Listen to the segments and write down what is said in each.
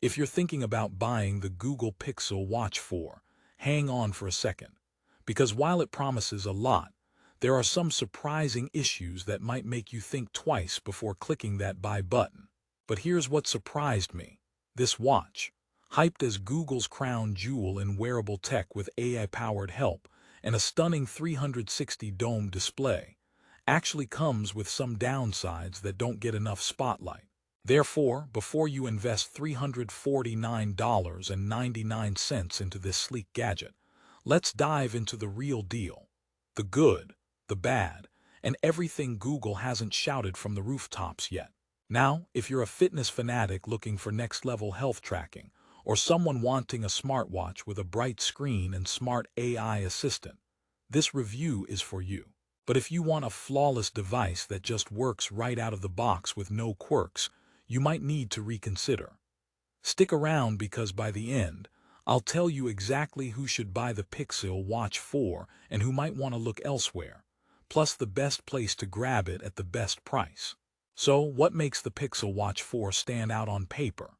If you're thinking about buying the Google Pixel Watch 4, hang on for a second, because while it promises a lot, there are some surprising issues that might make you think twice before clicking that buy button. But here's what surprised me. This watch, hyped as Google's crown jewel in wearable tech with AI-powered help and a stunning 360-dome display, actually comes with some downsides that don't get enough spotlight. Therefore, before you invest $349.99 into this sleek gadget, let's dive into the real deal. The good, the bad, and everything Google hasn't shouted from the rooftops yet. Now, if you're a fitness fanatic looking for next-level health tracking, or someone wanting a smartwatch with a bright screen and smart AI assistant, this review is for you. But if you want a flawless device that just works right out of the box with no quirks, you might need to reconsider. Stick around because by the end, I'll tell you exactly who should buy the Pixel Watch 4 and who might want to look elsewhere, plus the best place to grab it at the best price. So, what makes the Pixel Watch 4 stand out on paper?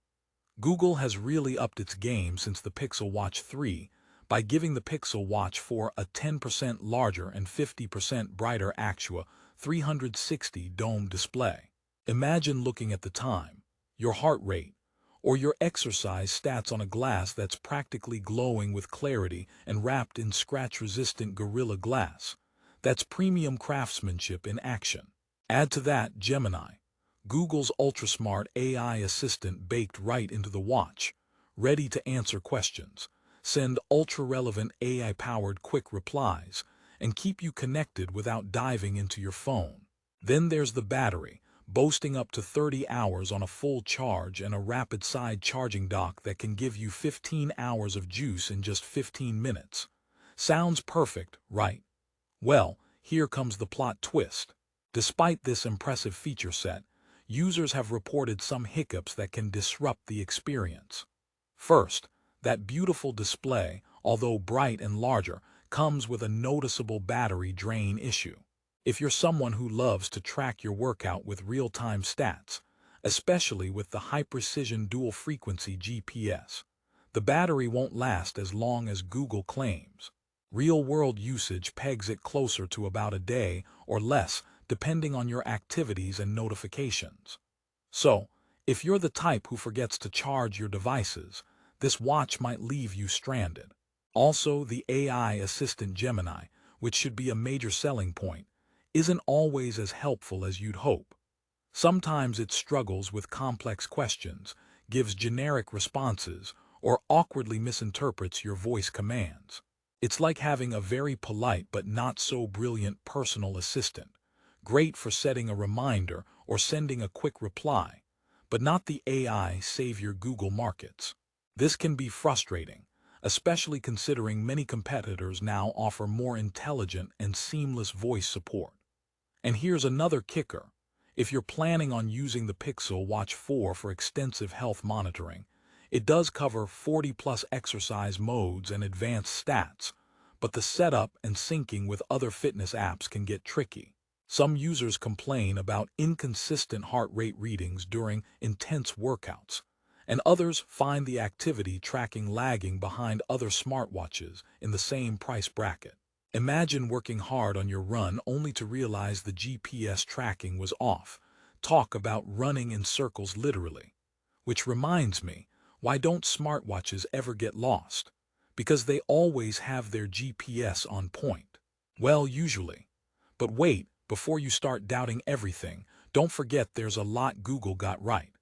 Google has really upped its game since the Pixel Watch 3 by giving the Pixel Watch 4 a 10% larger and 50% brighter Actua 360 dome display. Imagine looking at the time, your heart rate, or your exercise stats on a glass that's practically glowing with clarity and wrapped in scratch-resistant Gorilla Glass. That's premium craftsmanship in action. Add to that Gemini, Google's ultra-smart AI assistant baked right into the watch, ready to answer questions, send ultra-relevant AI-powered quick replies, and keep you connected without diving into your phone. Then there's the battery, boasting up to 30 hours on a full charge and a rapid side charging dock that can give you 15 hours of juice in just 15 minutes. Sounds perfect, right? Well, here comes the plot twist. Despite this impressive feature set, users have reported some hiccups that can disrupt the experience. First, that beautiful display, although bright and larger, comes with a noticeable battery drain issue. If you're someone who loves to track your workout with real-time stats, especially with the high-precision dual-frequency GPS, the battery won't last as long as Google claims. Real-world usage pegs it closer to about a day or less, depending on your activities and notifications. So, if you're the type who forgets to charge your devices, this watch might leave you stranded. Also, the AI assistant Gemini, which should be a major selling point, isn't always as helpful as you'd hope. Sometimes it struggles with complex questions, gives generic responses, or awkwardly misinterprets your voice commands. It's like having a very polite but not so brilliant personal assistant, great for setting a reminder or sending a quick reply, but not the AI savior Google markets. This can be frustrating, especially considering many competitors now offer more intelligent and seamless voice support. And here's another kicker. If you're planning on using the Pixel Watch 4 for extensive health monitoring, it does cover 40+ exercise modes and advanced stats, but the setup and syncing with other fitness apps can get tricky. Some users complain about inconsistent heart rate readings during intense workouts, and others find the activity tracking lagging behind other smartwatches in the same price bracket. Imagine working hard on your run only to realize the GPS tracking was off. Talk about running in circles literally. Which reminds me, why don't smartwatches ever get lost? Because they always have their GPS on point. Well, usually. But wait, before you start doubting everything, don't forget there's a lot Google got right.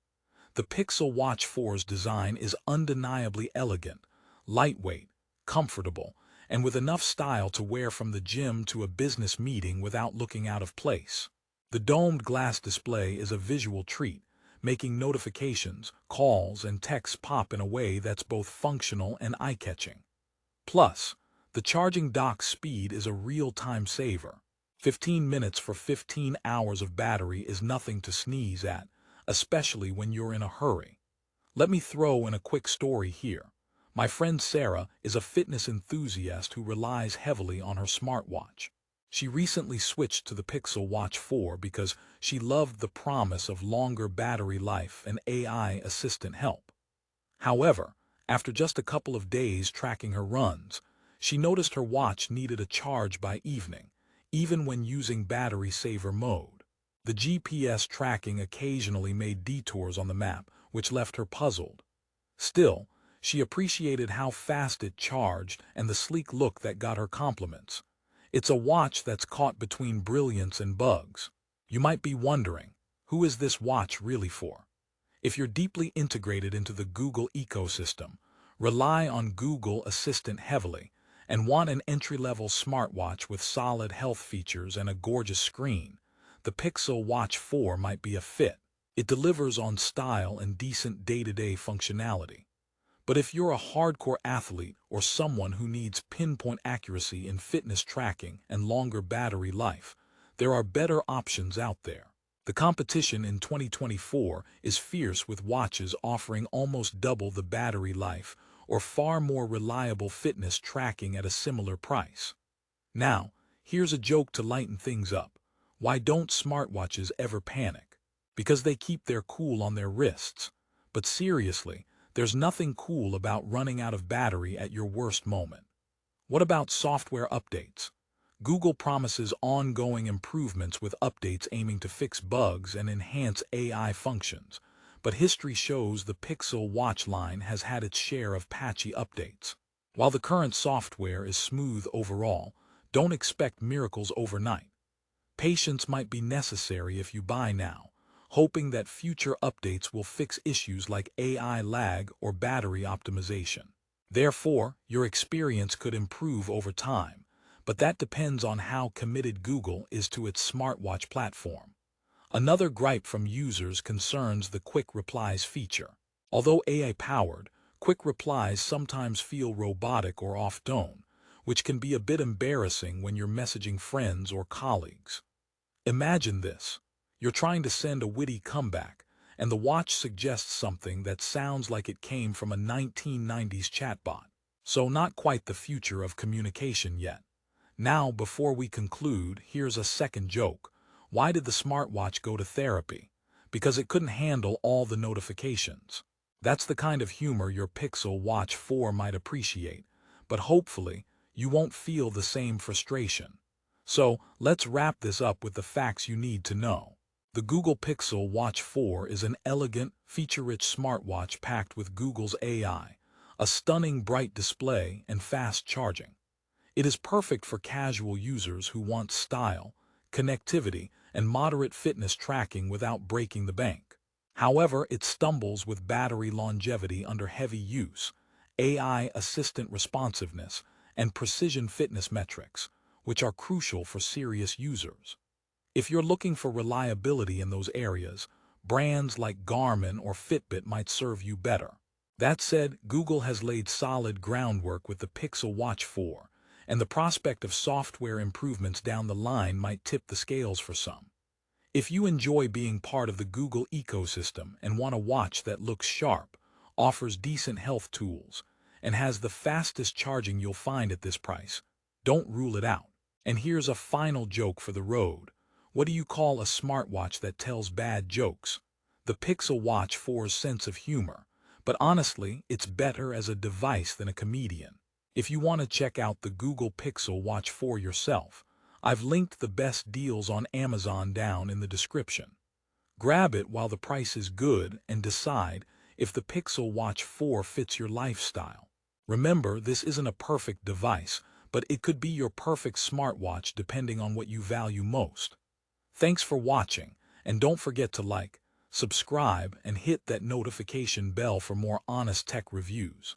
The Pixel Watch 4's design is undeniably elegant, lightweight, comfortable, and with enough style to wear from the gym to a business meeting without looking out of place. The domed glass display is a visual treat, making notifications, calls, and texts pop in a way that's both functional and eye-catching. Plus, the charging dock speed is a real-time saver. 15 minutes for 15 hours of battery is nothing to sneeze at, especially when you're in a hurry. Let me throw in a quick story here. My friend Sarah is a fitness enthusiast who relies heavily on her smartwatch. She recently switched to the Pixel Watch 4 because she loved the promise of longer battery life and AI assistant help. However, after just a couple of days tracking her runs, she noticed her watch needed a charge by evening, even when using battery saver mode. The GPS tracking occasionally made detours on the map, which left her puzzled. Still, she appreciated how fast it charged and the sleek look that got her compliments. It's a watch that's caught between brilliance and bugs. You might be wondering, who is this watch really for? If you're deeply integrated into the Google ecosystem, rely on Google Assistant heavily, and want an entry-level smartwatch with solid health features and a gorgeous screen, the Pixel Watch 4 might be a fit. It delivers on style and decent day-to-day functionality. But if you're a hardcore athlete or someone who needs pinpoint accuracy in fitness tracking and longer battery life, there are better options out there. The competition in 2024 is fierce, with watches offering almost double the battery life or far more reliable fitness tracking at a similar price. Now, here's a joke to lighten things up. Why don't smartwatches ever panic? Because they keep their cool on their wrists. But seriously, there's nothing cool about running out of battery at your worst moment. What about software updates? Google promises ongoing improvements with updates aiming to fix bugs and enhance AI functions, but history shows the Pixel Watch line has had its share of patchy updates. While the current software is smooth overall, don't expect miracles overnight. Patience might be necessary if you buy now, hoping that future updates will fix issues like AI lag or battery optimization. Therefore, your experience could improve over time, but that depends on how committed Google is to its smartwatch platform. Another gripe from users concerns the quick replies feature. Although AI-powered, quick replies sometimes feel robotic or off-tone, which can be a bit embarrassing when you're messaging friends or colleagues. Imagine this. You're trying to send a witty comeback, and the watch suggests something that sounds like it came from a 1990s chatbot. So not quite the future of communication yet. Now, before we conclude, here's a second joke. Why did the smartwatch go to therapy? Because it couldn't handle all the notifications. That's the kind of humor your Pixel Watch 4 might appreciate, but hopefully, you won't feel the same frustration. So, let's wrap this up with the facts you need to know. The Google Pixel Watch 4 is an elegant, feature-rich smartwatch packed with Google's AI, a stunning bright display, and fast charging. It is perfect for casual users who want style, connectivity, and moderate fitness tracking without breaking the bank. However, it stumbles with battery longevity under heavy use, AI assistant responsiveness, and precision fitness metrics, which are crucial for serious users. If you're looking for reliability in those areas, brands like Garmin or Fitbit might serve you better. That said, Google has laid solid groundwork with the Pixel Watch 4, and the prospect of software improvements down the line might tip the scales for some. If you enjoy being part of the Google ecosystem and want a watch that looks sharp, offers decent health tools, and has the fastest charging you'll find at this price, don't rule it out. And here's a final joke for the road. What do you call a smartwatch that tells bad jokes? The Pixel Watch 4's sense of humor, but honestly, it's better as a device than a comedian. If you want to check out the Google Pixel Watch 4 yourself, I've linked the best deals on Amazon down in the description. Grab it while the price is good and decide if the Pixel Watch 4 fits your lifestyle. Remember, this isn't a perfect device, but it could be your perfect smartwatch depending on what you value most. Thanks for watching, and don't forget to like, subscribe, and hit that notification bell for more honest tech reviews.